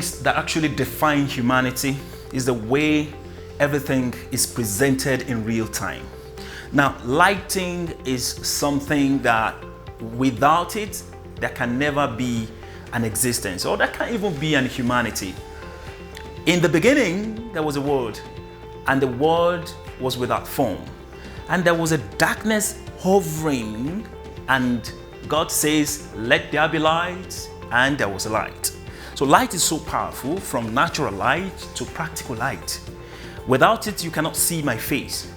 things that actually define humanity is the way everything is presented in real time. Now, lighting is something that without it, there can never be an existence, or there can't even be an humanity. In the beginning, there was a word, and the word was without form. And there was a darkness hovering, and God says, let there be light, and there was a light. So light is so powerful, from natural light to practical light. Without it, you cannot see my face.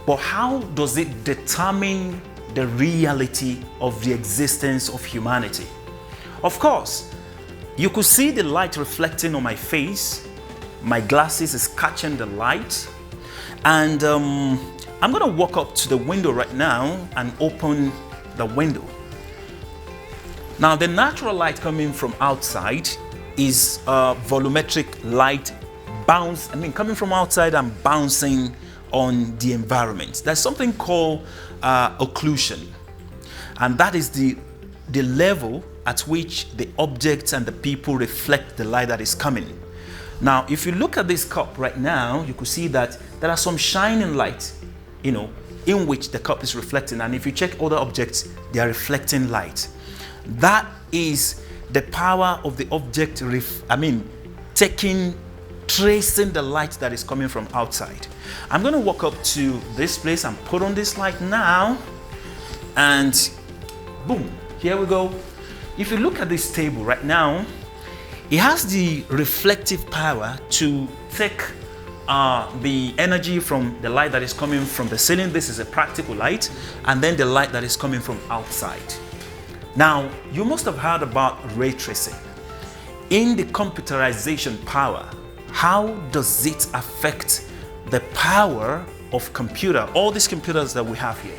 But how does it determine the reality of the existence of humanity? Of course, you could see the light reflecting on my face. My glasses is catching the light. And I'm gonna walk up to the window right now and open the window. Now, the natural light coming from outside is volumetric light coming from outside and bouncing on the environment. There's something called occlusion, and that is the level at which the objects and the people reflect the light that is coming. Now, if you look at this cup right now, you could see that there are some shining light, in which the cup is reflecting, and if you check other objects, they are reflecting light. That is the power of the object, tracing the light that is coming from outside. I'm going to walk up to this place and put on this light now, and boom, here we go. If you look at this table right now, it has the reflective power to take the energy from the light that is coming from the ceiling. This is a practical light, and then the light that is coming from outside. Now, you must have heard about ray tracing. In the computerization power, how does it affect the power of computer? All these computers that we have here,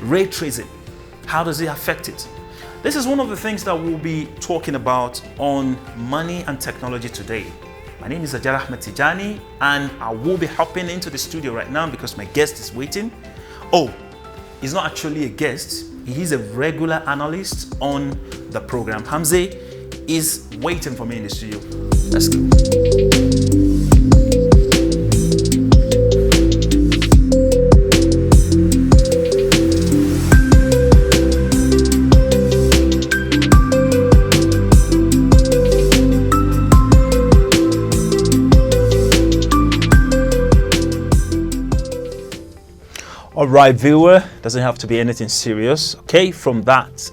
ray tracing, how does it affect it? This is one of the things that we'll be talking about on Money and Technology today. My name is Ajara Ahmed Tijani, and I will be hopping into the studio right now because my guest is waiting. Oh, he's not actually a guest. He's a regular analyst on the program. Hamze is waiting for me in the studio. Let's go. All right, viewer, doesn't have to be anything serious, okay? From that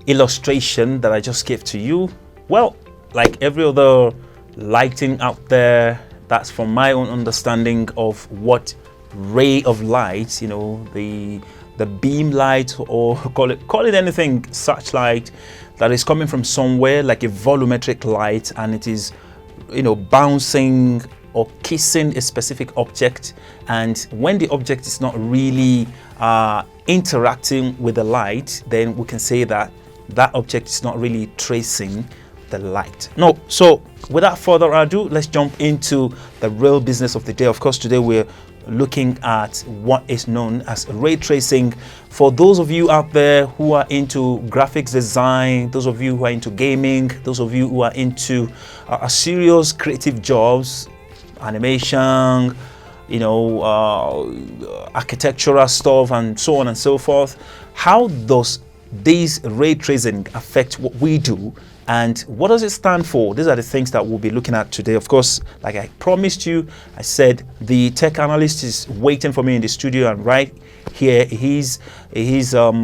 illustration that I just gave to you, well, like every other lighting out there, that's from my own understanding of what ray of light, the beam light, or call it anything, such light that is coming from somewhere, like a volumetric light, and it is, bouncing or kissing a specific object, and when the object is not really interacting with the light, then we can say that that object is not really tracing the light. No, so without further ado, let's jump into the real business of the day. Of course, today we're looking at what is known as ray tracing. For those of you out there who are into graphics design, those of you who are into gaming, those of you who are into serious creative jobs, animation, architectural stuff, and so on and so forth, how does this ray tracing affect what we do, and what does it stand for? These are the things that we'll be looking at today. Of course, like I promised you, I said the tech analyst is waiting for me in the studio, and right here he's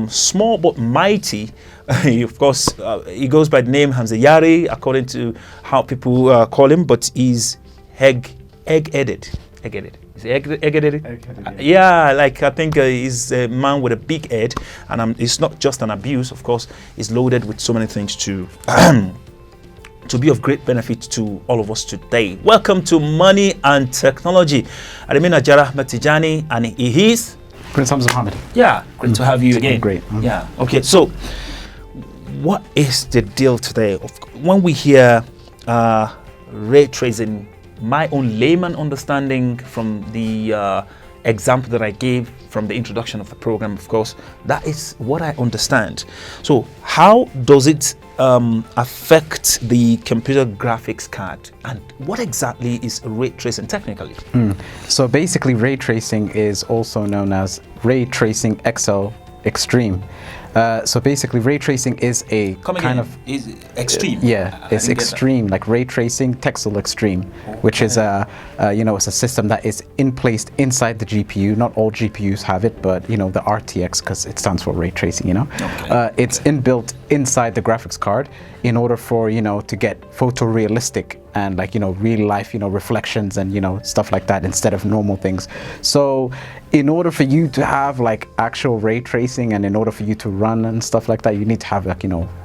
small but mighty. Of course, he goes by the name Hamze Yari, according to how people call him, but he's egg-headed. Is he egg-headed? Yeah, like I think he's a man with a big head, and it's not just an abuse. Of course, it's loaded with so many things to be of great benefit to all of us today. Welcome to Money and Technology. I remain Ajara Ahmed Tijani, and he is Prince Hamza Hamid. Yeah, great to have you again. Great. Yeah. Okay. So, what is the deal today? When we hear ray tracing, my own layman understanding from the example that I gave from the introduction of the program, of course, that is what I understand. So how does it affect the computer graphics card, and what exactly is ray tracing technically? So basically, ray tracing is also known as ray tracing XL Extreme. So basically, ray tracing is a is extreme. It's extreme, like ray tracing Texel Extreme, which is it's a system that is placed inside the GPU. Not all GPUs have it, but the RTX, because it stands for ray tracing. It's inbuilt inside the graphics card in order for to get photorealistic and real life reflections and stuff like that instead of normal things. So in order for you to have actual ray tracing and in order for you to run and stuff like that, you need to have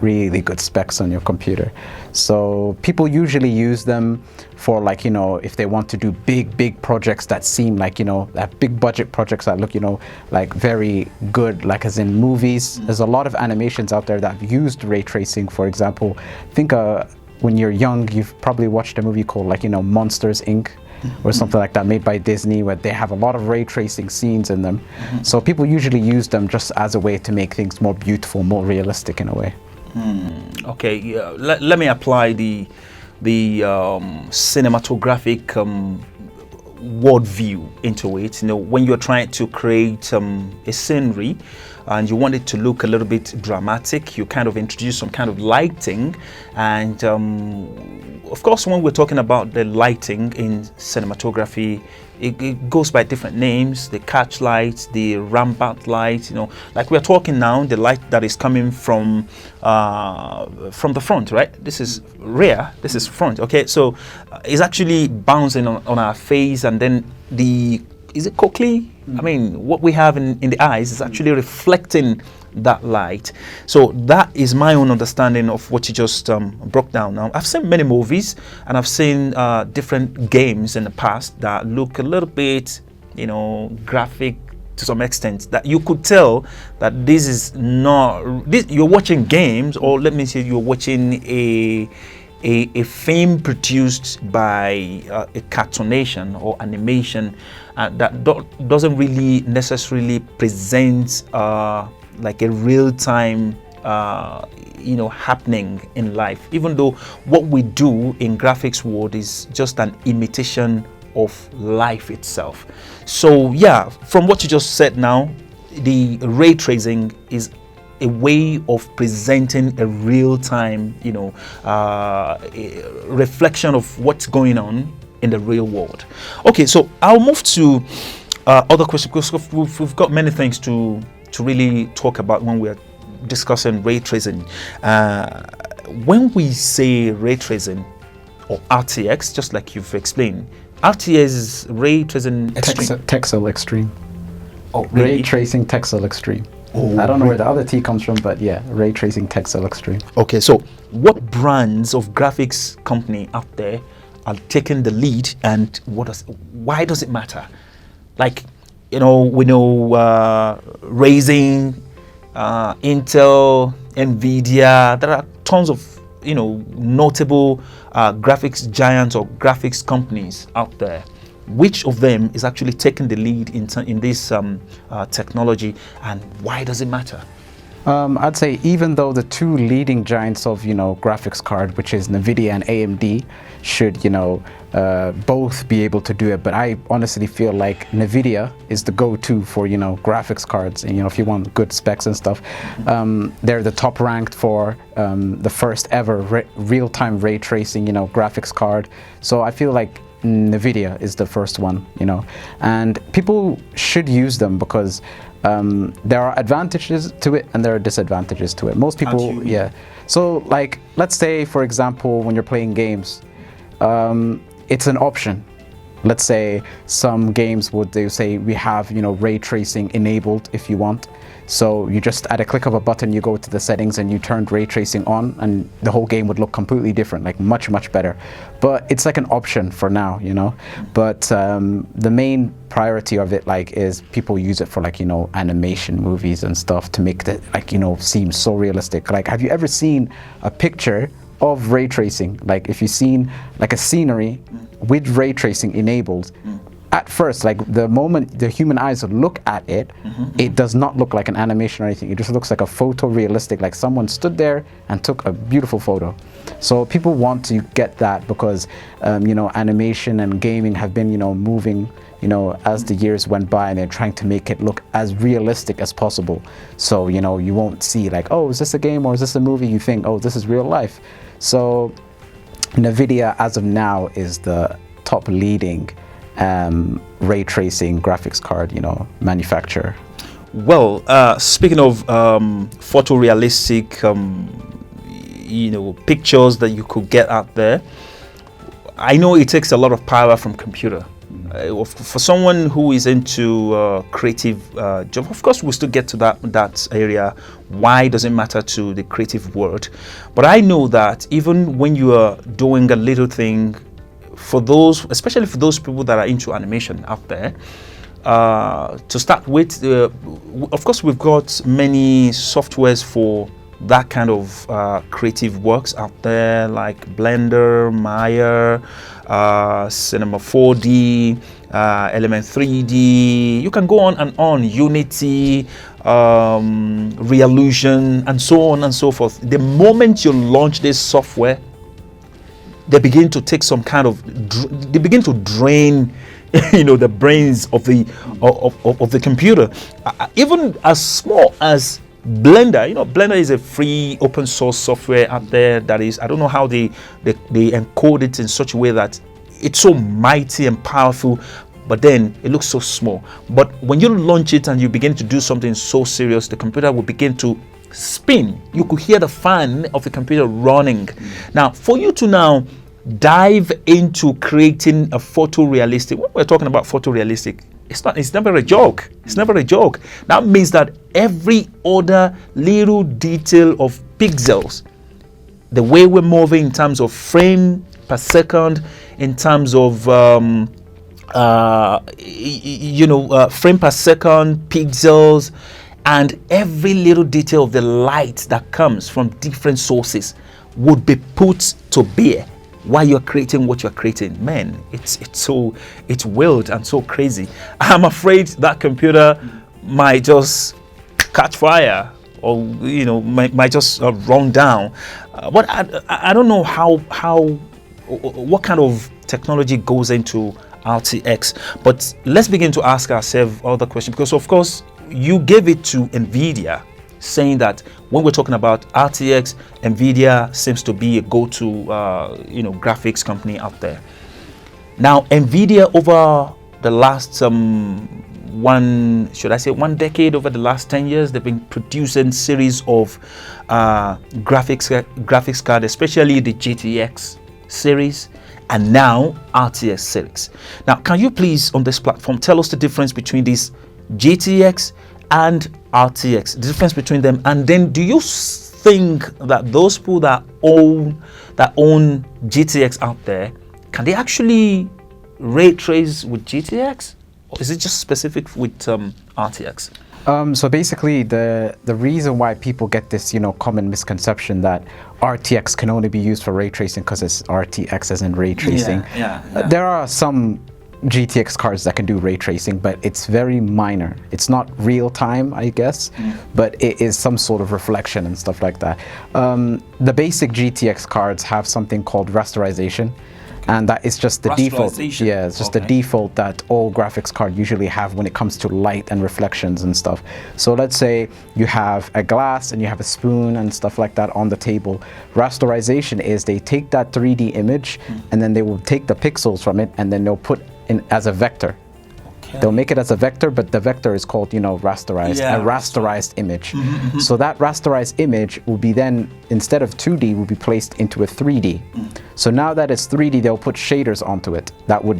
really good specs on your computer. So people usually use them for if they want to do big projects that seem that big budget projects that look very good, as in movies. There's a lot of animations out there that have used ray tracing. For example, I think when you're young, you've probably watched a movie called Monsters Inc. or something like that, made by Disney, where they have a lot of ray tracing scenes in them. So people usually use them just as a way to make things more beautiful, more realistic in a way. Okay, let me apply the cinematographic world view into it. When you're trying to create a scenery and you want it to look a little bit dramatic, you kind of introduce some kind of lighting. And of course, when we're talking about the lighting in cinematography, it goes by different names: the catch light, the rampart light. Like we're talking now, the light that is coming from the front, right? This is rear, this is front. Okay, so it's actually bouncing on our face, and then is it cochlea? I mean, what we have in the eyes is actually reflecting that light. So that is my own understanding of what you just broke down. Now, I've seen many movies and I've seen different games in the past that look a little bit, graphic to some extent, that you could tell that this is not you're watching games, or let me say you're watching a film produced by a cartoonation or animation that doesn't really necessarily present like a real-time happening in life, even though what we do in graphics world is just an imitation of life itself. So yeah, from what you just said now, the ray tracing is a way of presenting a real-time, reflection of what's going on in the real world. Okay, so I'll move to other questions, because we've got many things to really talk about when we're discussing ray tracing. When we say ray tracing or RTX, just like you've explained, RTX is ray tracing extreme. Texel Extreme. Oh, really? Ray tracing Texel Extreme. Oh, I don't know where the other T comes from, but yeah, ray tracing Texel Extreme. Okay, so what brands of graphics company out there are taking the lead, and why does it matter? We know Ryzen, Intel, Nvidia. There are tons of notable graphics giants or graphics companies out there. Which of them is actually taking the lead in this technology, and why does it matter? I'd say even though the two leading giants of graphics card, which is Nvidia and AMD, should both be able to do it, but I honestly feel like Nvidia is the go-to for graphics cards, and if you want good specs and stuff, they're the top ranked for the first ever real-time ray tracing graphics card. So I feel like Nvidia is the first one, and people should use them because there are advantages to it and there are disadvantages to it. Most people, yeah. So let's say, for example, when you're playing games, it's an option. Let's say some games they say we have ray tracing enabled if you want. So you just at a click of a button you go to the settings and you turn ray tracing on, and the whole game would look completely different, much better. But it's like an option for now, But the main priority of it is people use it for animation movies and stuff to make it seem so realistic. Have you ever seen a picture of ray tracing? If you've seen a scenery with ray tracing enabled, at first, like the moment the human eyes look at it, it does not look like an animation or anything. It just looks like a photorealistic, like someone stood there and took a beautiful photo. So people want to get that because, you know, animation and gaming have been, you know, moving, you know, as the years went by, and they're trying to make it look as realistic as possible. So, you know, you won't see like, oh, is this a game or is this a movie? You think, oh, this is real life. So NVIDIA, as of now, is the top leading ray tracing graphics card, you know, manufacturer. Well, speaking of photorealistic, you know, pictures that you could get out there, I know it takes a lot of power from computer. For someone who is into creative job, of course, we'll still get to that area. Why does it matter to the creative world? But I know that even when you are doing a little thing, for those, especially for those people that are into animation out there, to start with, of course, we've got many softwares for that kind of creative works out there, like Blender, Maya, Cinema 4D, Element 3D. You can go on and on. Unity, Reallusion, and so on and so forth. The moment you launch this software, they begin to take some kind of, they begin to drain, you know, the brains of the computer. Even as small as Blender, you know, Blender is a free open source software out there that is, I don't know how they encode it in such a way that it's so mighty and powerful, but then it looks so small. But when you launch it and you begin to do something so serious, the computer will begin to spin. You could hear the fan of the computer running. Now, for you to now dive into creating a photorealistic, when we're talking about photorealistic, it's never a joke. It's never a joke. That means that every other little detail of pixels, the way we're moving in terms of frame per second, in terms of frame per second, pixels, and every little detail of the light that comes from different sources would be put to bear while you're creating what you're creating. Man, it's wild and so crazy. I'm afraid that computer might just catch fire, or you know, might just run down. But I don't know how what kind of technology goes into RTX. But let's begin to ask ourselves other questions, because of course you gave it to NVIDIA, saying that when we're talking about RTX, NVIDIA seems to be a go-to graphics company out there. Now, NVIDIA over the last one decade, over the last 10 years, they've been producing series of graphics card, especially the GTX series, and now RTX series. Now, can you please on this platform tell us the difference between these GTX and RTX, the difference between them? And then do you think that those people that own GTX out there, can they actually ray trace with GTX, or is it just specific with RTX? So basically, the reason why people get this, common misconception that RTX can only be used for ray tracing because it's RTX as in ray tracing. There are some GTX cards that can do ray tracing, but it's very minor. It's not real time, I guess, but it is some sort of reflection and stuff like that. The basic GTX cards have something called rasterization, and that is just the default. Yeah, it's just the default that all graphics cards usually have when it comes to light and reflections and stuff. So let's say you have a glass and you have a spoon and stuff like that on the table. Rasterization is they take that 3D image and then they will take the pixels from it and then they'll put in as a vector. They'll make it as a vector, but the vector is called, rasterized, a rasterized image. So that rasterized image will be then, instead of 2D, will be placed into a 3D. So now that it's 3D, they'll put shaders onto it. That would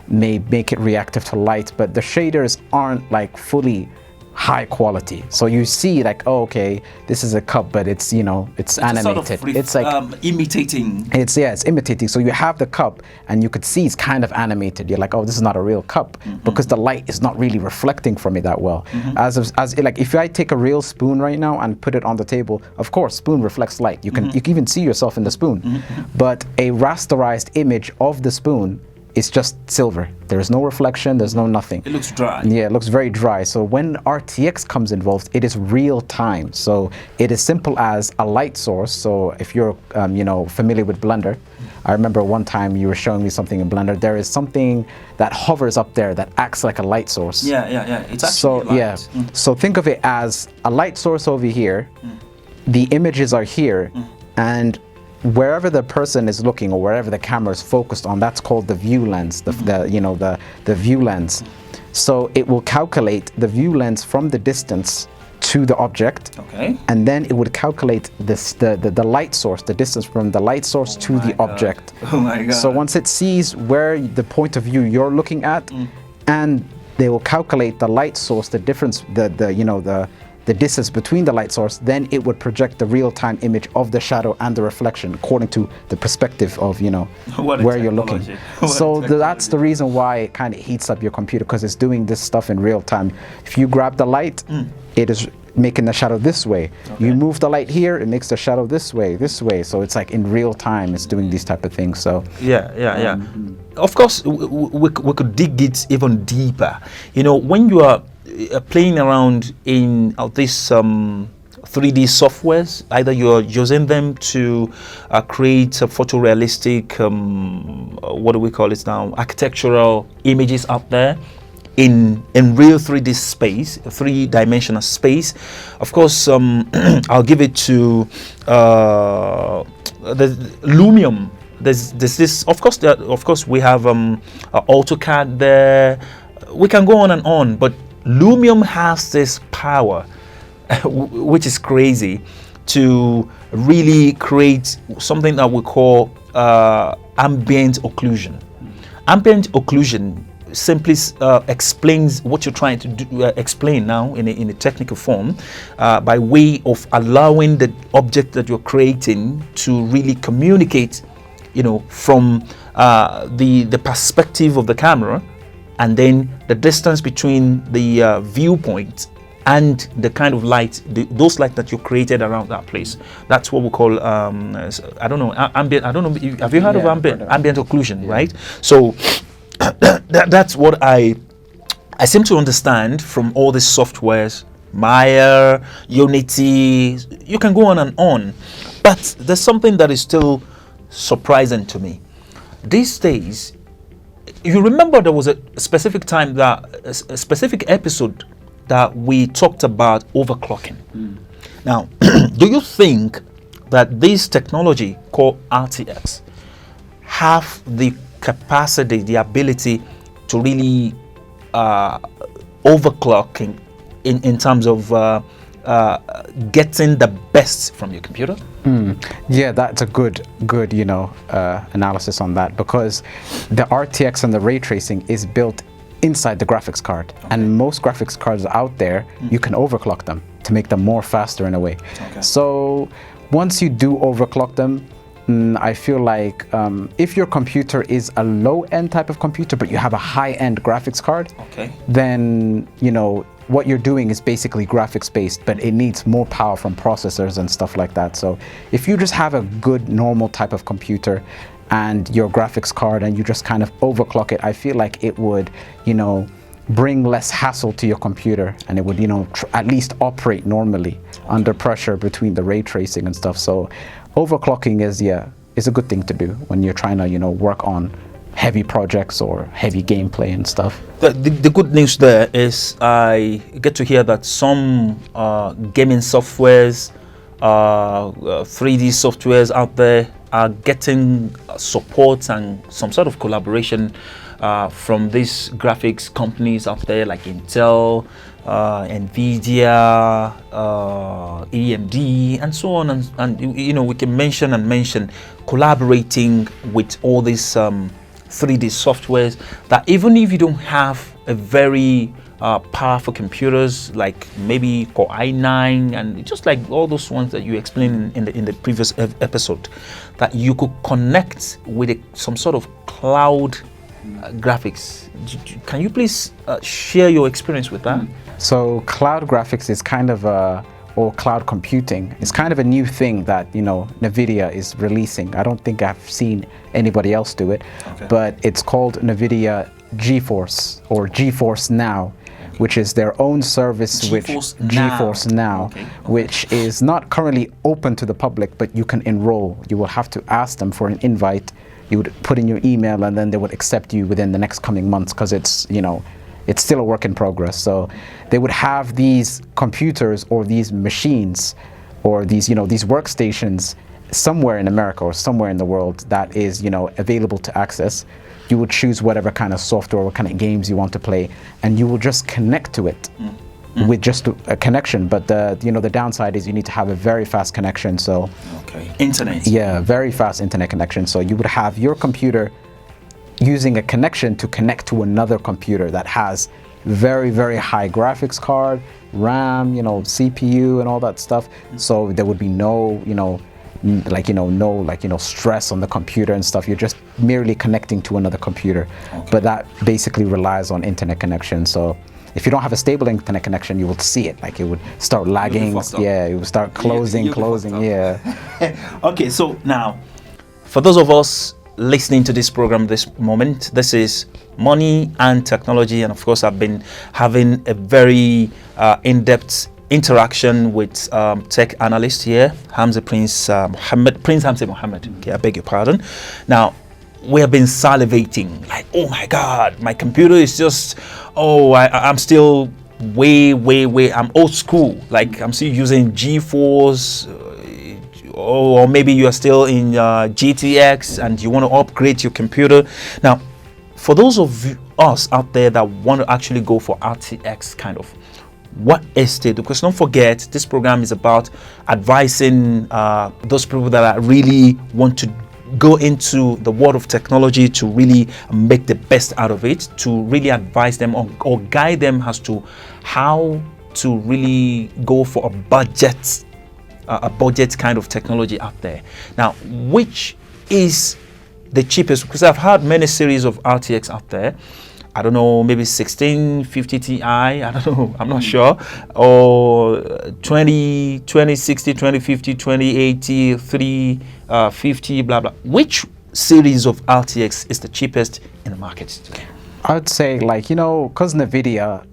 may make it reactive to light, but the shaders aren't like fully high quality. So you see like, oh, okay, this is a cup, but it's it's animated. Sort of it's like imitating. It's imitating. So you have the cup and you could see it's kind of animated. You're like, oh, this is not a real cup because the light is not really reflecting from it that well. As like if I take a real spoon right now and put it on the table, of course spoon reflects light. You can even see yourself in the spoon. But a rasterized image of the spoon it's just silver. There's no reflection, there's no nothing. It looks dry. Yeah, it looks very dry. So when RTX comes involved, it is real time. So it is simple as a light source. So if you're familiar with Blender, I remember one time you were showing me something in Blender. There is something that hovers up there that acts like a light source. Yeah. It's actually light. So think of it as a light source over here. The images are here, and wherever the person is looking or wherever the camera is focused on, that's called the view lens, the view lens. So it will calculate the view lens from the distance to the object, and then it would calculate the light source, the distance from the light source to the object. Oh my God. So once it sees where the point of view you're looking at, and they will calculate the light source, the difference, the distance between the light source, then it would project the real-time image of the shadow and the reflection according to the perspective of where you're looking. So that's the reason why it kind of heats up your computer, because it's doing this stuff in real time. If you grab the light, it is making the shadow this way. You move the light here, it makes the shadow this way. So it's like in real time, it's doing these type of things. So yeah. Of course, we could dig it even deeper. When you are playing around in this 3D softwares, either you're using them to create a photorealistic, what do we call it now, architectural images out there in real 3D space, three-dimensional space. Of course, I'll give it to the Lumium. There's this, of course we have AutoCAD there. We can go on and on, but Lumium has this power, which is crazy, to really create something that we call ambient occlusion. Ambient occlusion simply explains what you're trying to explain now in a technical form, by way of allowing the object that you're creating to really communicate, from the perspective of the camera, and then the distance between the viewpoint and the kind of light, those light that you created around that place. That's what we call, I don't know, ambient. I don't know. Have you heard of ambient occlusion, right? So that's what I seem to understand from all these softwares, Maya, Unity. You can go on and on, but there's something that is still surprising to me these days. You remember there was a specific time, that a specific episode that we talked about overclocking. Now, do you think that this technology called RTX have the capacity, the ability to really overclocking in terms of getting the best from your computer? Yeah, that's a good analysis on that, because the RTX and the ray tracing is built inside the graphics card, and most graphics cards out there, you can overclock them to make them more faster in a way. So once you do overclock them, I feel like if your computer is a low-end type of computer, but you have a high-end graphics card, then what you're doing is basically graphics based, but it needs more power from processors and stuff like that. So if you just have a good normal type of computer and your graphics card and you just kind of overclock it, I feel like it would, bring less hassle to your computer, and it would, at least operate normally under pressure between the ray tracing and stuff. So overclocking is a good thing to do when you're trying to, work on heavy projects or heavy gameplay and stuff. The good news there is I get to hear that some gaming softwares, 3D softwares out there are getting support and some sort of collaboration from these graphics companies out there like Intel, Nvidia, AMD, and so on, and we can mention collaborating with all these 3D softwares, that even if you don't have a very powerful computers like maybe Core i9 and just like all those ones that you explained in the previous episode, that you could connect with some sort of cloud graphics. Can you please share your experience with that? So cloud graphics is kind of or cloud computing. It's kind of a new thing that, you know, NVIDIA is releasing. I don't think I've seen anybody else do it, but it's called NVIDIA GeForce or GeForce Now, which is their own service, GeForce Now, which is not currently open to the public, but you can enroll. You will have to ask them for an invite. You would put in your email, and then they would accept you within the next coming months, because it's, you know, it's still a work in progress. So they would have these computers or these machines or these, you know, these workstations somewhere in America or somewhere in the world that is, you know, available to access. You would choose whatever kind of software, what kind of games you want to play, and you will just connect to it with just a connection. But the, you know, the downside is you need to have a very fast connection. So internet. Yeah, very fast internet connection. So you would have your computer using a connection to connect to another computer that has very, very high graphics card, RAM, you know, CPU and all that stuff. So there would be no, you know, no stress on the computer and stuff. You're just merely connecting to another computer. But that basically relies on internet connection. So if you don't have a stable internet connection, you will see it. Like, it would start lagging. Yeah, it would start closing. Yeah. Okay, so now, for those of us listening to this program this moment, this is Money and Technology, and of course I've been having a very in-depth interaction with tech analyst here, Prince Hamza Mohammed. Okay, I beg your pardon. Now, we have been salivating, like, oh my God, my computer is just, I'm still way, I'm old school. Like, I'm still using GeForce, or maybe you are still in GTX and you want to upgrade your computer. Now, for those of us out there that want to actually go for RTX kind of, what is it? Because don't forget, this program is about advising those people that really want to go into the world of technology to really make the best out of it, to really advise them or guide them as to how to really go for a budget kind of technology out there. Now, which is the cheapest? Because I've had many series of RTX out there. I don't know, maybe 1650 Ti, I don't know, I'm not sure, or 2060, 2050, 2080, 350, blah, blah. Which series of RTX is the cheapest in the market today? I would say, like, you know, because NVIDIA,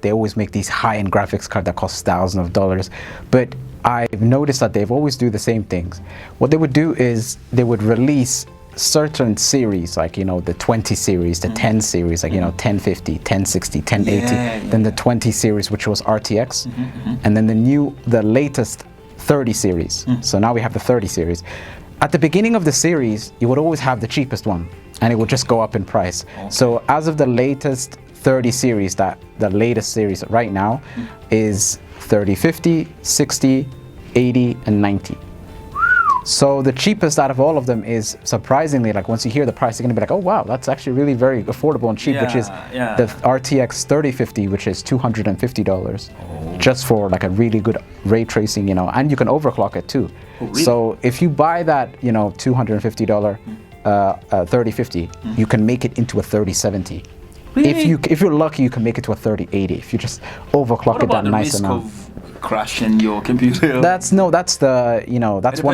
they always make these high-end graphics cards that cost thousands of dollars, but I've noticed that they've always do the same things. What they would do is they would release certain series, like, you know, the 20 series, the 10 series, like, you know, 1050, 1060, 1080, then the 20 series, which was RTX, and then the latest 30 series. So now we have the 30 series. At the beginning of the series, you would always have the cheapest one, and it would just go up in price. So as of the latest 30 series, that the latest series right now is 3050, 60, 80, and 90. So the cheapest out of all of them is, surprisingly, like, once you hear the price, you're gonna be like, oh wow, that's actually really very affordable and cheap, which is the RTX 3050, which is $250, just for like a really good ray tracing, you know, and you can overclock it too. Really? So if you buy that, you know, $250 3050, you can make it into a 3070. Really? If you're lucky, you can make it to a 3080 if you just overclock it that nice amount. Crashing your computer? That's one of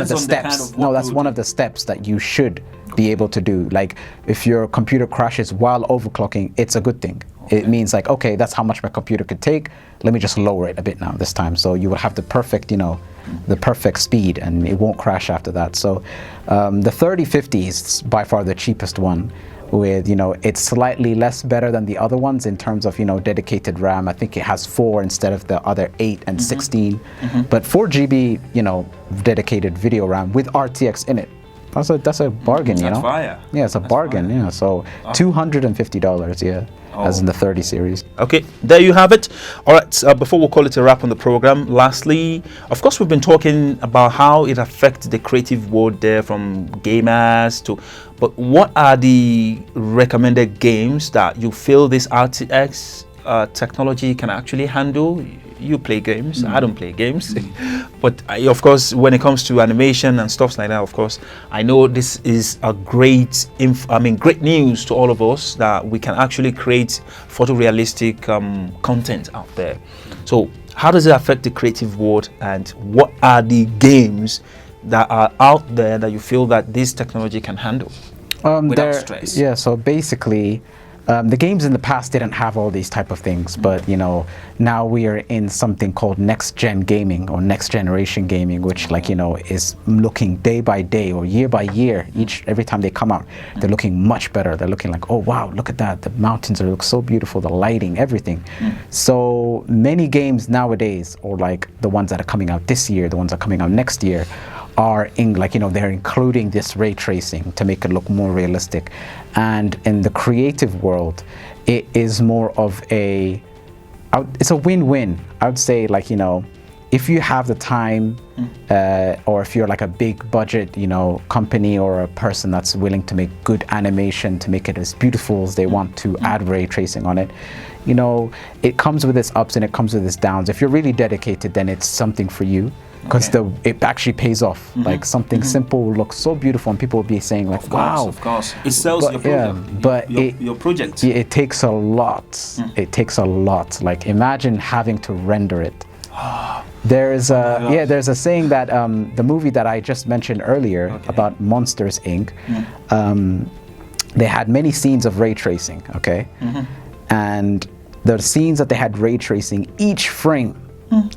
the steps. That's one of the steps that you should be able to do. Like, if your computer crashes while overclocking, it's a good thing. It means, like, okay, that's how much my computer could take. Let me just lower it a bit now this time. So you will have the perfect, you know, the perfect speed, and it won't crash after that. So the 3050 is by far the cheapest one. With, you know, it's slightly less better than the other ones in terms of, you know, dedicated RAM. I think it has 4 instead of the other 8 and 16. But 4 GB, you know, dedicated video RAM with RTX in it. That's a bargain, you know. Fire. Yeah, it's a bargain. Yeah, so $250. Yeah. As in the 30 series. Okay, there you have it. All right, before we call it a wrap on the program, lastly, of course, we've been talking about how it affects the creative world there, from gamers to, but what are the recommended games that you feel this RTX technology can actually handle? you play games. I don't play games. But of course, when it comes to animation and stuff like that, of course, I know this is a great great news to all of us, that we can actually create photorealistic content out there. So how does it affect the creative world, and what are the games that are out there that you feel that this technology can handle without stress? Yeah, so basically, the games in the past didn't have all these type of things, but you know, now we are in something called next gen gaming, or next generation gaming, which is looking day by day or year by year. Every time they come out, they're looking much better. They're looking like, oh wow, look at that, the mountains look so beautiful, the lighting, everything. So many games nowadays, or like the ones that are coming out this year, the ones that are coming out next year, are in they're including this ray tracing to make it look more realistic. And in the creative world, it is more of it's a win-win. I would say, if you have the time, or if you're like a big budget company, or a person that's willing to make good animation to make it as beautiful as they want, to add ray tracing on it, it comes with its ups and it comes with its downs. If you're really dedicated, then it's something for you, because it actually pays off. Like something simple will look so beautiful, and people will be saying like, wow. Of course, it sells your product. But your project. It takes a lot. It takes a lot. Like imagine having to render it. There's a saying that the movie that I just mentioned earlier about Monsters Inc. They had many scenes of ray tracing. And the scenes that they had ray tracing, each frame.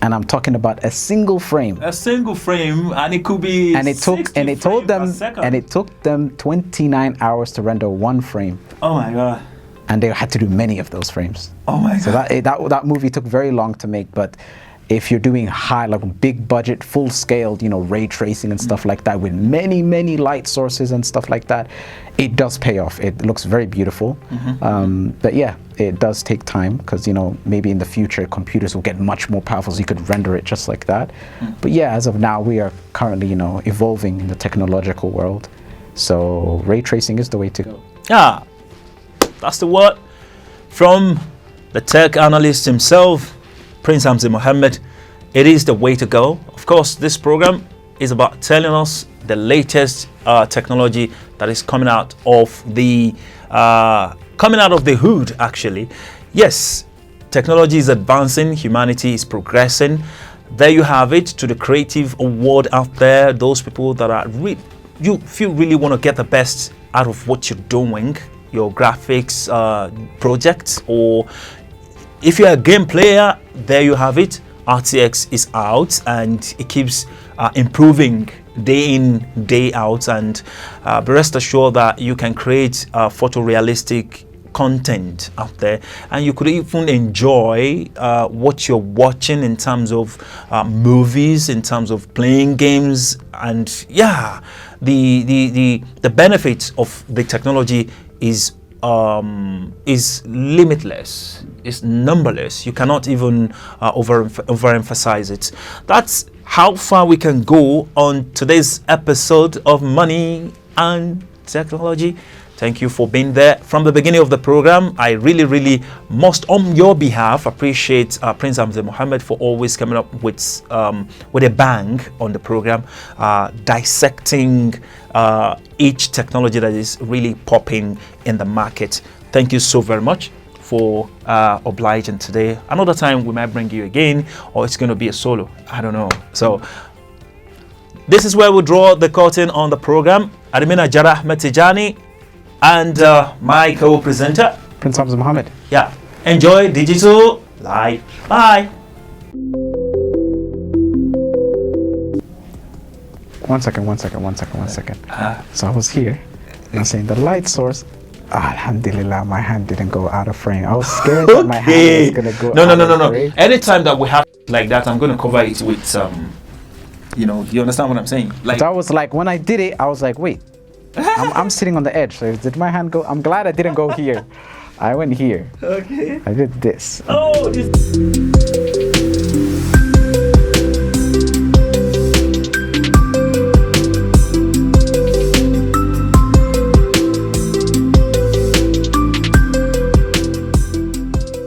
And I'm talking about a single frame. A single frame, and it could be. And it took them 29 hours to render one frame. Oh my god! And they had to do many of those frames. Oh my god! So that movie took very long to make, but if you're doing big budget, full scale, ray tracing and stuff like that, with many light sources and stuff like that, it does pay off. It looks very beautiful. But yeah, it does take time, because maybe in the future computers will get much more powerful, so you could render it just like that. But yeah, as of now, we are currently evolving in the technological world, so ray tracing is the way to go. Yeah, that's the word from the tech analyst himself, Prince Hamza Mohammed. It is the way to go. Of course, this program is about telling us the latest technology that is coming out of the hood. Actually, yes, technology is advancing, humanity is progressing. There you have it, to the creative world out there. Those people that are you feel really want to get the best out of what you're doing, your graphics project, or if you're a game player, there you have it. RTX is out, and it keeps improving day in, day out, and be rest assured that you can create photorealistic content out there, and you could even enjoy what you're watching in terms of movies, in terms of playing games, and yeah, the benefits of the technology is limitless, is numberless. You cannot even overemphasize it. That's how far we can go on today's episode of Money and Technology. Thank you for being there from the beginning of the program. I really must, on your behalf, appreciate Prince Hamza Mohammed for always coming up with a bang on the program, dissecting each technology that is really popping in the market. Thank you so very much for obliging today. Another time we might bring you again, or it's going to be a solo. I don't know. So this is where we draw the curtain on the program. Ademina Jarrah Ahmed Tijani and my co-presenter Prince Hamza Mohammed. Yeah, enjoy digital life. Bye. One second. So I was here, and I'm saying the light source. Alhamdulillah, my hand didn't go out of frame. I was scared that my hand was gonna go. No. Anytime that we have like that, I'm gonna cover it with you understand what I'm saying? Like, I was like, when I did it, I was like, wait, I'm sitting on the edge. So did my hand go? I'm glad I didn't go here. I went here. Okay. I did this. Oh, this.